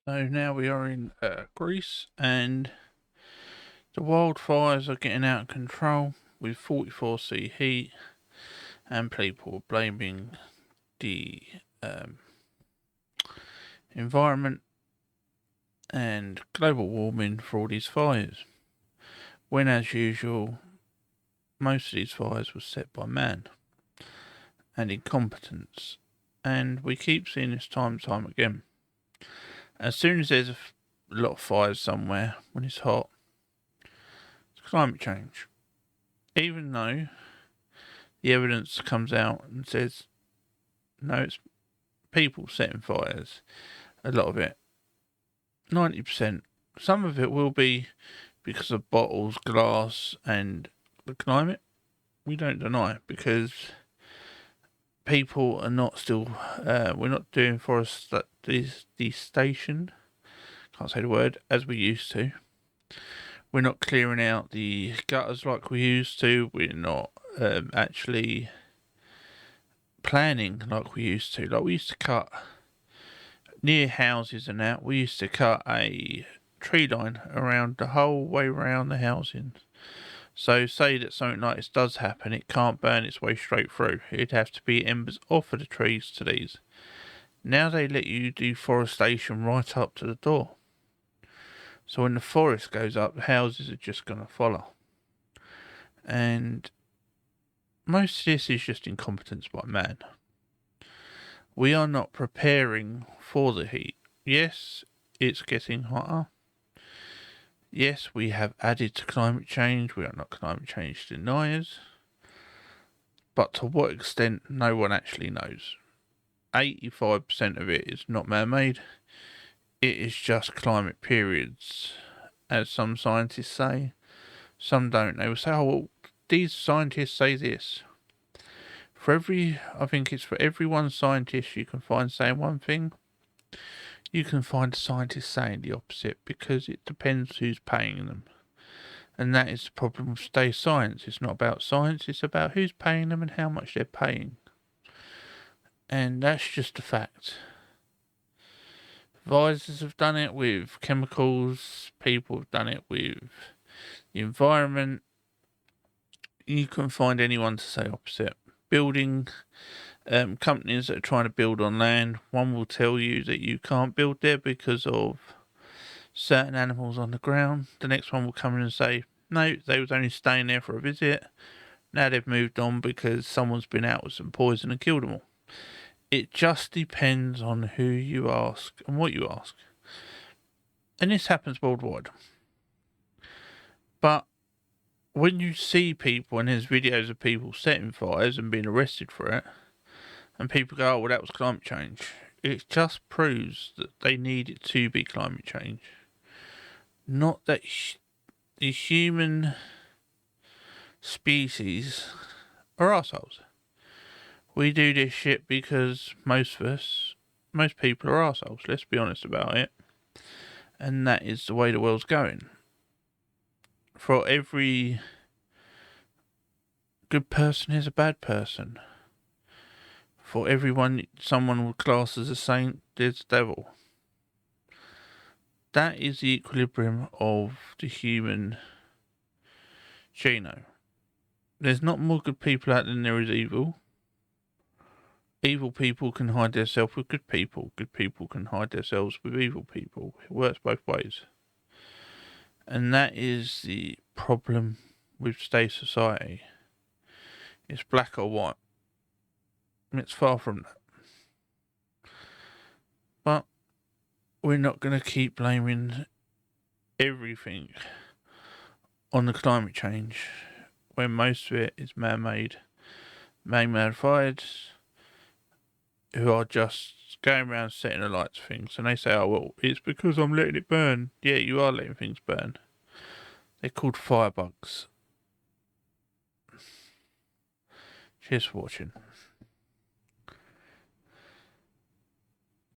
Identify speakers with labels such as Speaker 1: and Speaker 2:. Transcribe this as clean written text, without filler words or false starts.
Speaker 1: So now we are in Greece, and the wildfires are getting out of control with 44°C heat, and people blaming the environment and global warming for all these fires. When, as usual, most of these fires were set by man and incompetence, and we keep seeing this time and time again. As soon as there's a lot of fires somewhere, when it's hot, it's climate change. Even though the evidence comes out and says, no, it's people setting fires, a lot of it, 90%. Some of it will be because of bottles, glass, and the climate. We don't deny it, because people are not still, we're not doing forest deforestation, can't say the word, as we used to. We're not clearing out the gutters like we used to. We're not actually planning like we used to. Like we used to cut near houses and that. We used to cut a tree line around the whole way around the housing. So say that something like this does happen, it can't burn its way straight through. It'd have to be embers off of the trees to these. Now they let you do forestation right up to the door. So when the forest goes up, the houses are just going to follow. And most of this is just incompetence by man. We are not preparing for the heat. Yes, it's getting hotter. Yes, we have added to climate change. We are not climate change deniers. But to what extent, no one actually knows. 85% of it is not man-made. It is just climate periods, as some scientists say. Some don't. They will say, oh, well, these scientists say this. I think it's for every one scientist you can find saying one thing, you can find a scientist saying the opposite, because it depends who's paying them. And that is the problem with today's science. It's not about science, it's about who's paying them and how much they're paying. And that's just a fact. Advisors have done it with chemicals, people have done it with the environment. You can find anyone to say opposite. Building companies that are trying to build on land, one will tell you that you can't build there because of certain animals on the ground. The next one will come in and say, no, they was only staying there for a visit. Now they've moved on because someone's been out with some poison and killed them all. It just depends on who you ask and what you ask. And this happens worldwide. But when you see people, and there's videos of people setting fires and being arrested for it, and people go, oh, well, that was climate change, it just proves that they need it to be climate change. Not that the human species are arseholes. We do this shit because most people are arseholes, let's be honest about it. And that is the way the world's going. For every good person is a bad person. For everyone someone would class as a saint, there's a devil. That is the equilibrium of the human genome. There's not more good people out than there is evil. Evil people can hide themselves with good people. Good people can hide themselves with evil people. It works both ways. And that is the problem with today's society. It's black or white. It's far from that. But we're not going to keep blaming everything on the climate change when most of it is man-made fires who are just going around setting the lights things, and they say, oh, well, it's because I'm letting it burn. Yeah, you are letting things burn. They're called firebugs. Cheers for watching.